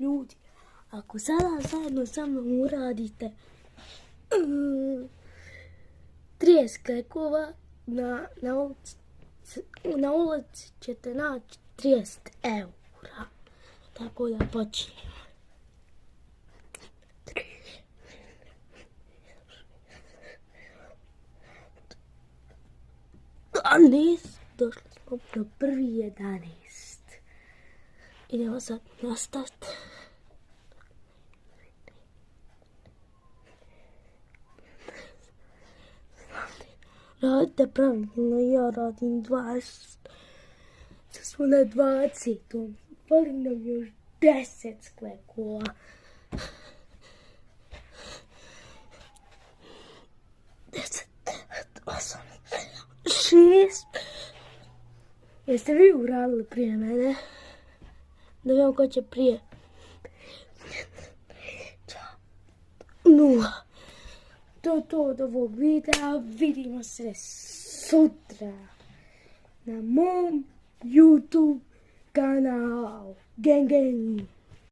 ljudi, ako sada zajedno sa mnom uradite 30 klikova, na ulici ćete naći 30 eura. Tako da počinjemo. Došli smo do prvi 11. Idemo sad nastaviti. Radite pravilno, ja radim 20. Sad smo na 20. Fali nam još 10 sklekova. 10, 9, 8, 6. Jeste vi uradili prije mene? Da vidimo ko će prije. 0. To je to od ovog videa. Vidimo se sutra na mom YouTube kanalu. Gang gang.